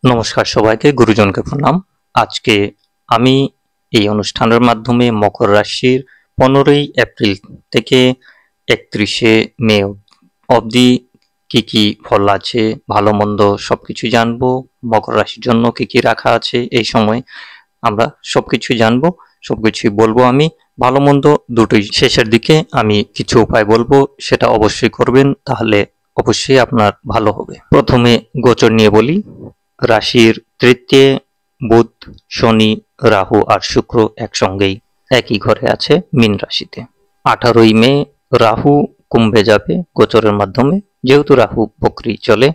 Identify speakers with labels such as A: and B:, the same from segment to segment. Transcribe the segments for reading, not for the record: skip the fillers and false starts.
A: নমস্কার সবাইকে, গুরুজনকে প্রণাম। আজকে আমি এই অনুষ্ঠানের মাধ্যমে মকর রাশির 15ই এপ্রিল থেকে 31শে মে অবধি কি কি ফল আছে, ভালো মন্দ সবকিছু জানবো। মকর রাশির জন্য কি কি রাখা আছে এই সময় আমরা সবকিছু জানবো, সবকিছুই বলবো আমি। ভালো মন্দ দুটোই শেষের দিকে আমি কিছু উপায় বলবো, সেটা অবশ্যই করবেন, তাহলে অবশ্যই আপনার ভালো হবে। প্রথমে গোচর নিয়ে বলি। রাশির তৃতীয় বুধ, শনি, রাহু আর শুক্র একসঙ্গেই একই ঘরে আছে মীন রাশিতে। 18ই মে রাহু কুম্ভে যাবে গোচরের মাধ্যমে, যেহেতু রাহু বকরি চলে,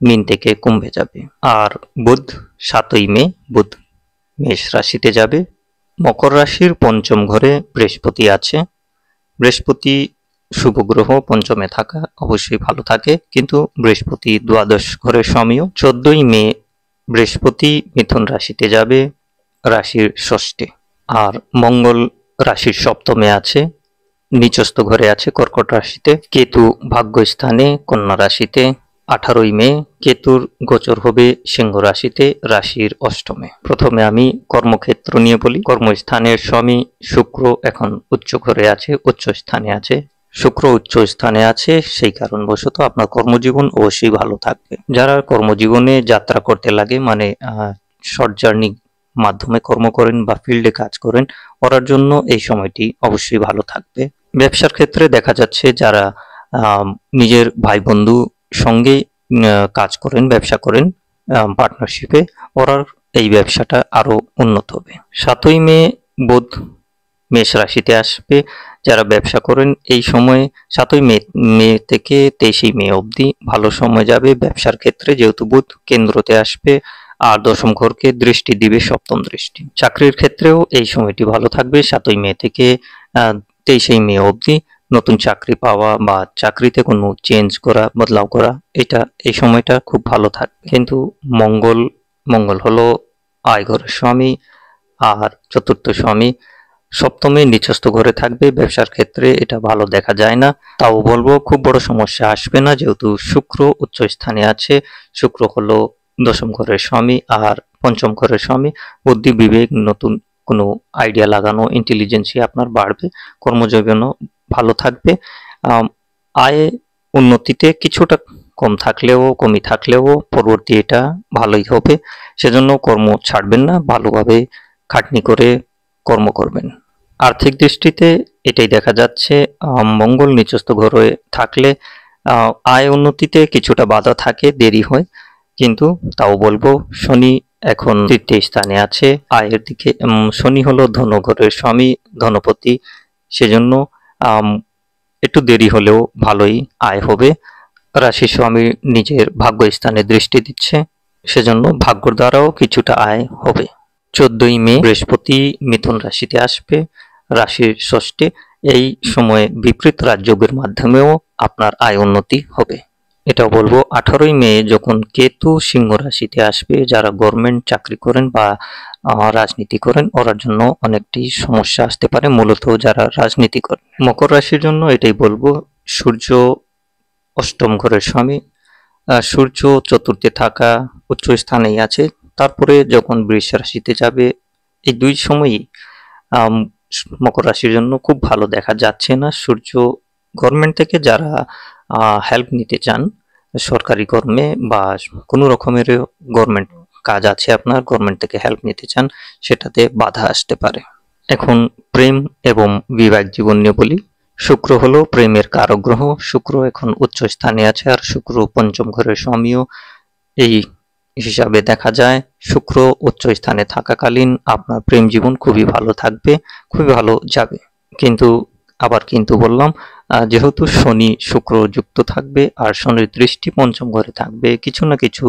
A: মীন থেকে কুম্ভে যাবে। আর বুধ 7ই মে বুধ মেষ রাশিতে যাবে। মকর রাশির পঞ্চম ঘরে বৃহস্পতি আছে। বৃহস্পতি শুভ গ্রহ, পঞ্চমে থাকা অবশ্যই ভালো থাকে, কিন্তু বৃহস্পতি দ্বাদশ ঘরে স্বামীও। 14ই মে বৃহস্পতি মিথুন রাশিতে যাবে, রাশির ষষ্ঠে। আর মঙ্গল রাশির সপ্তমে আছে, নিচস্থ ঘরে আছে কর্কট রাশিতে। কেতু ভাগ্যস্থানে কন্যা রাশিতে। 18ই মে কেতুর গোচর হবে সিংহ রাশিতে, রাশির অষ্টমে। প্রথমে আমি কর্মক্ষেত্র নিয়ে বলি। কর্মস্থানের স্বামী শুক্র এখন উচ্চ ঘরে আছে, উচ্চ স্থানে আছে। শুক্র উচ্চ স্থানে আছে, সেই কারণবশত আপনার কর্মজীবন অবশ্যই ভালো থাকবে। যারা কর্মজীবনে যাত্রা করতে লাগে, মানে শর্ট জার্নি মাধ্যমে কর্ম করেন বা ফিল্ডে কাজ করেন, করার জন্য এই সময়টি অবশ্যই ভালো থাকবে। ব্যবসার ক্ষেত্রে দেখা যাচ্ছে যারা নিজের ভাই বন্ধু সঙ্গে কাজ করেন, ব্যবসা করেন পার্টনারশিপে, ওরা এই ব্যবসাটা আরো উন্নত হবে। 7ই মে বুধ মেষ রাশিতে আসবে। যারা ব্যবসা করেন এই সময়ে 7ই মে থেকে 23শে মে অবধি ভালো সময় যাবে ব্যবসার ক্ষেত্রে, যেহেতু বুধ কেন্দ্রতে আসবে আর দশম ঘরকে দৃষ্টি দিবে, সপ্তম দৃষ্টি। চাকরির ক্ষেত্রেও এই সময়টি ভালো থাকবে। 7ই মে থেকে 23শে মে অবধি নতুন চাকরি পাওয়া বা চাকরিতে কোনো চেঞ্জ করা, বদলাও করা, এটা এই সময়টা খুব ভালো থাকবে। কিন্তু মঙ্গল হলো আয় ঘরের স্বামী আর চতুর্থ স্বামী, সপ্তমে নিচস্থ ঘরে থাকবে। ব্যবসার ক্ষেত্রে এটা ভালো দেখা যায় না, তাও বলবো খুব বড় সমস্যা আসবে না, যেহেতু শুক্র উচ্চ স্থানে আছে। শুক্র হলো দশম ঘরের স্বামী আর পঞ্চম ঘরের স্বামী। বুদ্ধি বিবেক, নতুন কোনো আইডিয়া লাগানো, ইন্টেলিজেন্সি আপনার বাড়বে। কর্মজীবনও ভালো থাকবে। আয়ে উন্নতিতে কিছুটা কমই থাকলেও পরবর্তী এটা ভালোই হবে। সেজন্য কর্ম ছাড়বেন না, ভালোভাবে খাটনি করে কর্ম করবেন। আর্থিক দৃষ্টিতে এটাই দেখা যাচ্ছে, মঙ্গল নিচস্থ ঘরে থাকলে আয় উন্নতিতে কিছুটা বাধা থাকে, দেরি হয়, কিন্তু তাও বলবো শনি এখন তৃতীয় স্থানে আছে আয়ের দিকে। শনি হলো ধনঘরের স্বামী, ধনপতি, সেজন্য একটু দেরি হলেও ভালোই আয় হবে। রাশি স্বামী নিজের ভাগ্য স্থানে দৃষ্টি দিচ্ছে, সেজন্য ভাগ্যর দ্বারাও কিছুটা আয় হবে। 14ই মে বৃহস্পতি মিথুন রাশিতে আসবে, রাশির ষষ্ঠে। এই সময়ে বিপরীত রাজযোগের মাধ্যমেও আপনার আয় উন্নতি হবে। এটাও বলবো 18ই মে যখন কেতু সিংহ রাশিতে আসবে, যারা গভর্নমেন্ট চাকরি করেন বা রাজনীতি করেন, ওরার জন্য অনেকটি সমস্যা আসতে পারে, মূলত যারা রাজনীতি করেন। মকর রাশির জন্য এটাই বলবো, সূর্য অষ্টম ঘরের স্বামী, সূর্য চতুর্থে থাকা উচ্চ স্থানেই আছে। তারপরে যখন বৃষ রাশিতে যাবে, এই দুই সময়ই মকর রাশির জন্য খুব ভালো দেখা যাচ্ছে না। সূর্য গভর্নমেন্ট থেকে যারা হেল্প নিতে চান, সরকারি কর্মে বা কোনো রকমের গভর্নমেন্ট কাজ আছে আপনার, গভর্নমেন্ট থেকে হেল্প নিতে চান, সেটাতে বাধা আসতে পারে। এখন প্রেম এবং বিবাহ জীবন নিয়ে বলি। শুক্র হলো প্রেমের কারক গ্রহ। শুক্র এখন উচ্চ স্থানে আছে, আর শুক্র পঞ্চম ঘরের স্বামীও। এই হিসাবে দেখা যায় শুক্র উচ্চ স্থানে থাকাকালীন আপনার প্রেম জীবন খুবই ভালো থাকবে, খুবই ভালো যাবে। কিন্তু বললাম, যেহেতু শনি শুক্র যুক্ত থাকবে আর শনির দৃষ্টি পঞ্চম ঘরে থাকবে, কিছু না কিছু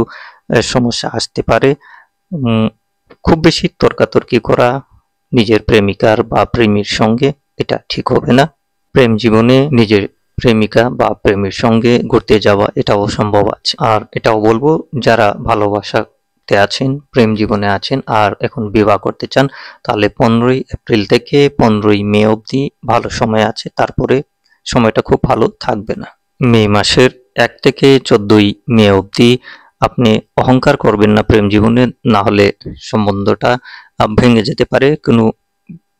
A: সমস্যা আসতে পারে। খুব বেশি তর্কাতর্কি করা নিজের প্রেমিকার বা প্রেমীর সঙ্গে, এটা ঠিক হবে না। প্রেম জীবনে নিজের প্রেমিকা বা প্রেমের সঙ্গে ঘুরতে যাওয়া এটাও সম্ভব আছে। আর এটাও বলবো, যারা ভালোবাসাতে আছেন, প্রেম জীবনে আছেন আর এখন বিবাহ করতে চান, তাহলে 15ই এপ্রিল থেকে 15ই মে অবধি ভালো সময় আছে, তারপরে সময়টা খুব ভালো থাকবে না। মে মাসের 1 থেকে 14ই মে অবধি আপনি অহংকার করবেন না প্রেম জীবনে, না হলে সম্বন্ধটা ভেঙে যেতে পারে, কোনো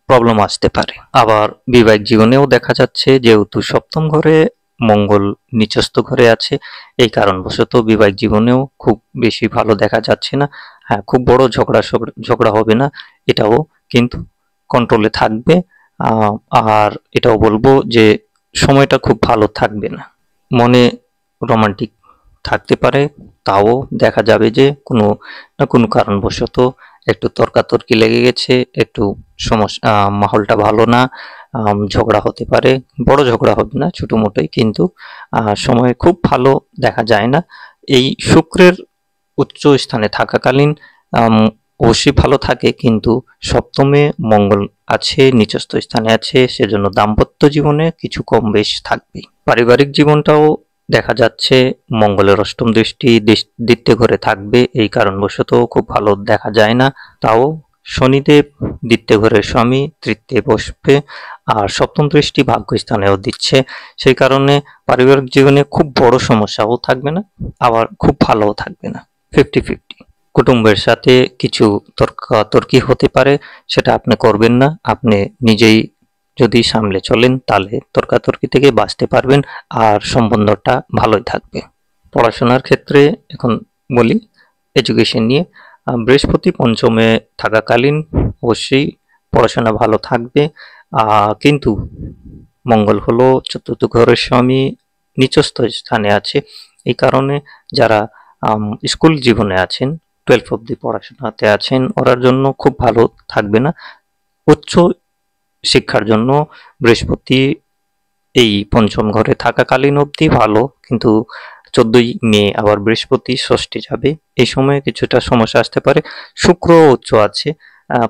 A: প্রবলেম আসতে পারে। আবার বিবাহিক জীবনেও দেখা যাচ্ছে যেহেতু সপ্তম ঘরে মঙ্গল নিচস্থ ঘরে আছে, এই কারণবশত বিবাহিক জীবনেও খুব বেশি ভালো দেখা যাচ্ছে না। হ্যাঁ, খুব বড় ঝগড়া হবে না, এটাও কিন্তু কন্ট্রোলে থাকবে। আর এটাও বলবো যে সময়টা খুব ভালো থাকবে না। মনে রোমান্টিক থাকতে পারে, তাও দেখা যাবে যে কোনো না কোনো কারণবশত একটু তর্কাতর্কি লেগে গেছে, একটু সমস্যা, মাহলটা ভালো না, ঝগড়া হতে পারে। বড় ঝগড়া হবে না, ছোটমোটোই, কিন্তু সময় খুব ভালো দেখা যায় না। এই শুক্রের উচ্চ স্থানে থাকাকালীন অবশ্যই ভালো থাকে, কিন্তু সপ্তমে মঙ্গল আছে, নিচস্থ স্থানে আছে, সেজন্য দাম্পত্য জীবনে কিছু কম বেশ থাকবে। পারিবারিক জীবনটাও দেখা যাচ্ছে মঙ্গলের অষ্টম দৃষ্টি দ্বিতীয় ঘরে থাকবে, এই কারণবশত খুব ভালো দেখা যায় না। তাও শনিদেব দ্বিতীয় ঘরের স্বামী তৃতীয় বসবে, আর সপ্তম দৃষ্টি ভাগ্যস্থানেও দিচ্ছে, সেই কারণে পারিবারিক জীবনে খুব বড় সমস্যাও থাকবে না, আবার খুব ভালোও থাকবে না, 50-50। কুটুম্বের সাথে কিছু তর্কাতর্কি হতে পারে, সেটা আপনি করবেন না। আপনি নিজেই যদি সামলে চলেন তাহলে তর্কাতর্কি থেকে বাঁচতে পারবেন, আর সম্বন্ধটা ভালোই থাকবে। পড়াশোনার ক্ষেত্রে এখন বলি এডুকেশন নিয়ে। বৃহস্পতি পঞ্চমে থাকাকালীন অবশ্যই পড়াশোনা ভালো থাকবে, কিন্তু মঙ্গল হলো চতুর্থ ঘরের স্বামী, নিচস্থ স্থানে আছে, এই কারণে যারা স্কুল জীবনে আছেন, 12 অব্দি পড়াশোনাতে আছেন, ওরার জন্য খুব ভালো থাকবে না। উচ্চ শিক্ষার জন্য বৃহস্পতি এই পঞ্চম ঘরে থাকাকালীন অবধি ভালো, কিন্তু 14ই মে আবার বৃহস্পতি ষষ্ঠে যাবে, এই সময়ে কিছুটা সমস্যা আসতে পারে। শুক্র উচ্চ আছে,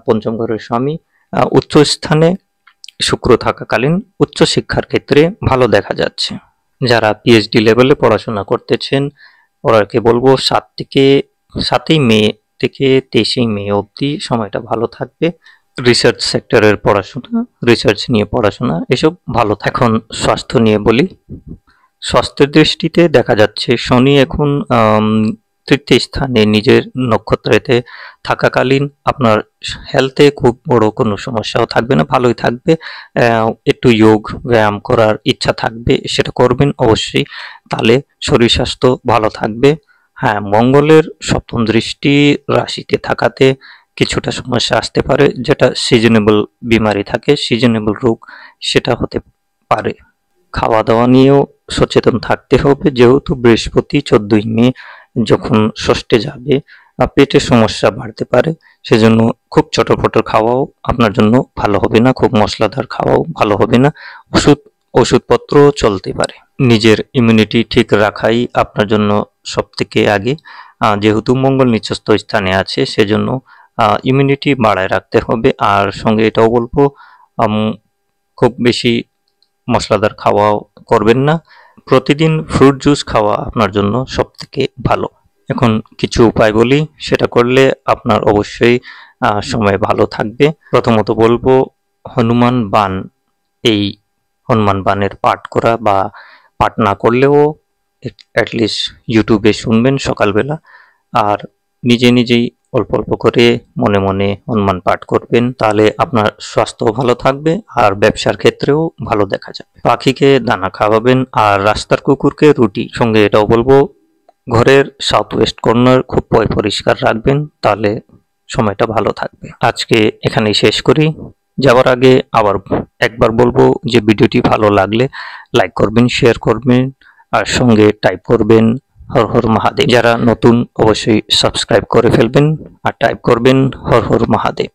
A: পঞ্চম ঘরের স্বামী, উচ্চ স্থানে শুক্র থাকাকালীন উচ্চ শিক্ষার ক্ষেত্রে ভালো দেখা যাচ্ছে। যারা পিএইচডি লেভেলে পড়াশোনা করতেছেন ওরাকে বলবো 7ই মে থেকে 23ই মে অবধি সময়টা ভালো থাকবে। রিসার্চ সেক্টরের পড়াশোনা, রিসার্চ নিয়ে পড়াশোনা, এসব ভালো। এখন স্বাস্থ্য নিয়ে বলি। স্বাস্থ্যের দৃষ্টিতে দেখা যাচ্ছে শনি এখন তৃতীয় স্থানে নিজের নক্ষত্রেতে থাকাকালীন আপনার হেলথে খুব বড় কোনো সমস্যাও থাকবে না, ভালোই থাকবে। একটু যোগ ব্যায়াম করার ইচ্ছা থাকবে, সেটা করবেন অবশ্যই, তাহলে শরীর স্বাস্থ্য ভালো থাকবে। হ্যাঁ, মঙ্গলের সপ্তম দৃষ্টি রাশিতে থাকাতে কিছুটা সমস্যা আসতে পারে, যেটা সিজনেবল বিমারি থাকে, সিজনেবল রোগ, সেটা হতে পারে। খাওয়া দাওয়া নিয়েও সচেতন থাকতে হবে, যেহেতু বৃহস্পতি 14ই মে যখন ষষ্ঠে যাবে পেটের সমস্যা বাড়তে পারে, সেজন্য খুব চটপট খাওয়াও আপনার জন্য ভালো হবে না, খুব মশলাদার খাওয়াও ভালো হবে না, ওষুধপত্র চলতে পারে। নিজের ইমিউনিটি ঠিক রাখাই আপনার জন্য সব থেকে আগে, যেহেতু মঙ্গল নিচস্থ স্থানে আছে, সেজন্য ইমিউনিটি বাড়ায় রাখতে হবে। আর সঙ্গে এটাও বলবো খুব বেশি মশলাদার খাওয়া করবেন না, প্রতিদিন ফ্রুট জুস খাওয়া আপনার জন্য সব থেকে ভালো। এখন কিছু উপায় বলি, সেটা করলে আপনার অবশ্যই সময় ভালো থাকবে। প্রথমত বলবো হনুমান বাণ, এই হনুমান বাণের পাঠ করা, বা পাঠ না করলেও অ্যাটলিস্ট ইউটিউবে শুনবেন সকালবেলা, আর নিজেই অল্প অল্প করে মনে মনে হনুমান পাঠ করবেন, তাহলে আপনার স্বাস্থ্য ভালো থাকবে আর ব্যবসার ক্ষেত্রেও ভালো দেখা যাবে। পাখিকে দানা খাওয়াবেন, আর রাস্তার কুকুরকে রুটি। সঙ্গে এটাও বলবো ঘরের সাউথ ওয়েস্ট কর্নার খুব পরিষ্কার রাখবেন, তাহলে সময়টা ভালো থাকবে। আজকে এখানেই শেষ করি। যাওয়ার আগে আবার একবার বলবো যে ভিডিওটি ভালো লাগলে লাইক করবেন, শেয়ার করবেন, আর সঙ্গে টাইপ করবেন হর হর মহাদেব। যারা নতুন অবশ্যই সাবস্ক্রাইব করে ফেলবেন আর টাইপ করবেন হর হর মহাদেব।